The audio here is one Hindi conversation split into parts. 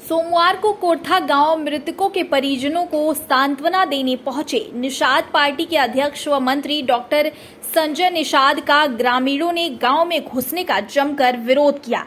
सोमवार को कोरथा गांव मृतकों के परिजनों को सांत्वना देने पहुंचे निषाद पार्टी के अध्यक्ष व मंत्री डॉक्टर संजय निषाद का ग्रामीणों ने गांव में घुसने का जमकर विरोध किया।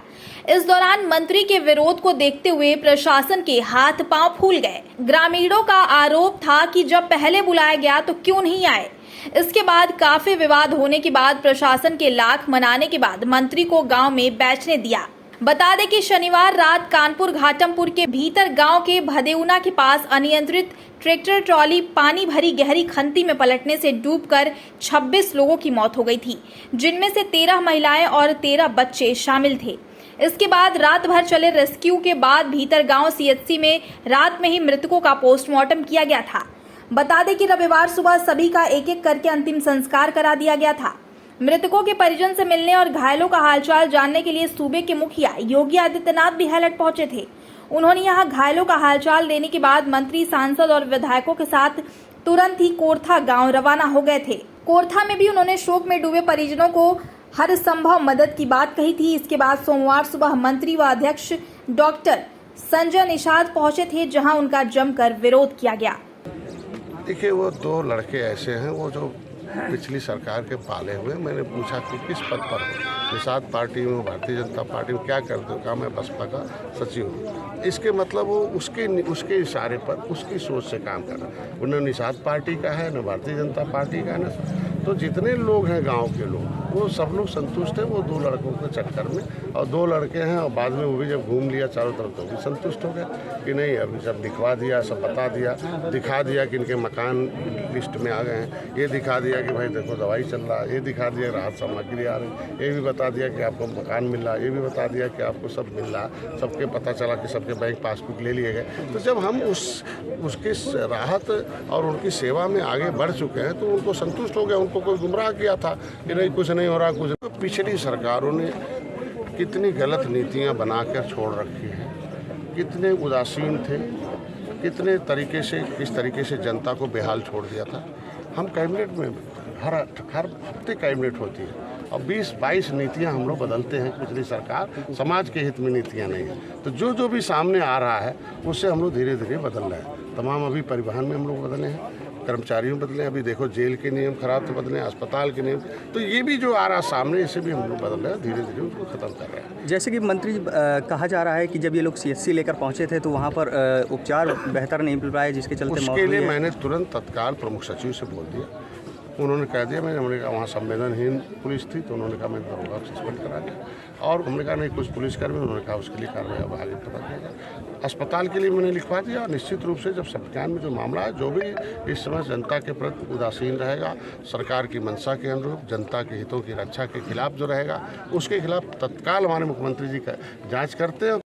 इस दौरान मंत्री के विरोध को देखते हुए प्रशासन के हाथ पांव फूल गए। ग्रामीणों का आरोप था कि जब पहले बुलाया गया तो क्यों नहीं आए। इसके बाद काफी विवाद होने के बाद प्रशासन के लाख मनाने के बाद मंत्री को गांव में बैठने दिया। बता दें कि शनिवार रात कानपुर घाटमपुर के भीतर गांव के भदेउना के पास अनियंत्रित ट्रैक्टर ट्रॉली पानी भरी गहरी खंती में पलटने से डूबकर 26 लोगों की मौत हो गई थी, जिनमें से 13 महिलाएं और 13 बच्चे शामिल थे। इसके बाद रात भर चले रेस्क्यू के बाद भीतर गांव सीएचसी में रात में ही मृतकों का पोस्टमार्टम किया गया था। बता दें कि रविवार सुबह सभी का एक एक करके अंतिम संस्कार करा दिया गया था। मृतकों के परिजन से मिलने और घायलों का हालचाल जानने के लिए सूबे के मुखिया योगी आदित्यनाथ भी हैलट पहुंचे थे। उन्होंने यहां घायलों का हालचाल लेने के बाद मंत्री, सांसद और विधायकों के साथ तुरंत ही कोरथा गांव रवाना हो गए थे। कोरथा में भी उन्होंने शोक में डूबे परिजनों को हर संभव मदद की बात कही थी। इसके बाद सोमवार सुबह मंत्री व अध्यक्ष डॉक्टर संजय निषाद पहुंचे थे, जहां उनका जमकर विरोध किया गया। देखिए, वो दो लड़के ऐसे हैं वो जो पिछली सरकार के पाले हुए। मैंने पूछा कि किस पद पर हो, निषाद पार्टी में, भारतीय जनता पार्टी में क्या करते हो? कहा मैं बसपा का सचिव हूँ। इसके मतलब वो उसके इशारे पर, उसकी सोच से काम कर रहा है। उन्हें निषाद पार्टी का है, न भारतीय जनता पार्टी का है, न तो जितने लोग हैं गांव के लोग, वो सब लोग संतुष्ट हैं वो दो लड़कों के चक्कर में। और दो लड़के हैं और बाद में वो भी जब घूम लिया चारों तरफ तो भी संतुष्ट हो गए कि नहीं, अभी सब दिखवा दिया, सब बता दिया, दिखा दिया कि इनके मकान लिस्ट में आ गए हैं, ये दिखा दिया कि भाई देखो दवाई चल रहा है, ये दिखा दिया राहत सामग्री आ रही, ये भी बता दिया कि आपको मकान मिल रहा है, ये भी बता दिया कि आपको सब मिल रहा है। सबके पता चला कि सबके बैंक पासबुक ले लिए गए। तो जब हम उसकी राहत और उनकी सेवा में आगे बढ़ चुके हैं तो उनको संतुष्ट हो गया। उनको कोई गुमराह किया था कि नहीं कुछ नहीं हो रहा, कुछ तो पिछली सरकारों ने कितनी गलत नीतियां बनाकर छोड़ रखी हैं, कितने उदासीन थे, कितने तरीके से, किस तरीके से जनता को बेहाल छोड़ दिया था। हम कैबिनेट में हर हफ्ते कैबिनेट होती है और 20-22 नीतियां हम लोग बदलते हैं। पिछली सरकार समाज के हित में नीतियां नहीं है, तो जो भी सामने आ रहा है उससे हम लोग धीरे धीरे बदल रहे हैं। तमाम अभी परिवहन में हम लोग बदले हैं, कर्मचारियों बदले, अभी देखो जेल के नियम खराब थे बदले, अस्पताल के नियम, तो ये भी जो आ रहा सामने इसे भी हम लोग बदल रहे हैं, धीरे धीरे उसको खत्म कर रहे हैं। जैसे कि मंत्री कहा जा रहा है कि जब ये लोग सीएचसी लेकर पहुंचे थे तो वहाँ पर उपचार बेहतर नहीं मिल पाया, जिसके चलते उसके लिए मैंने तुरंत तत्काल प्रमुख सचिव से बोल दिया। उन्होंने कह दिया, हमने कहा वहाँ संवेदनहीन पुलिस थी तो उन्होंने कहा मैं दरोगा सस्पेंड करा दिया। और हमने कहा नहीं कुछ पुलिसकर्मी, उन्होंने कहा उसके लिए कार्रवाई अब आगे पता चलेगा। अस्पताल के लिए मैंने लिखवा दिया। निश्चित रूप से जब संज्ञान में जो मामला है, जो भी इस समय जनता के प्रति उदासीन रहेगा, सरकार की मंशा के अनुरूप जनता के हितों की रक्षा के खिलाफ जो रहेगा, उसके खिलाफ तत्काल हमारे मुख्यमंत्री जी का जाँच करते हैं।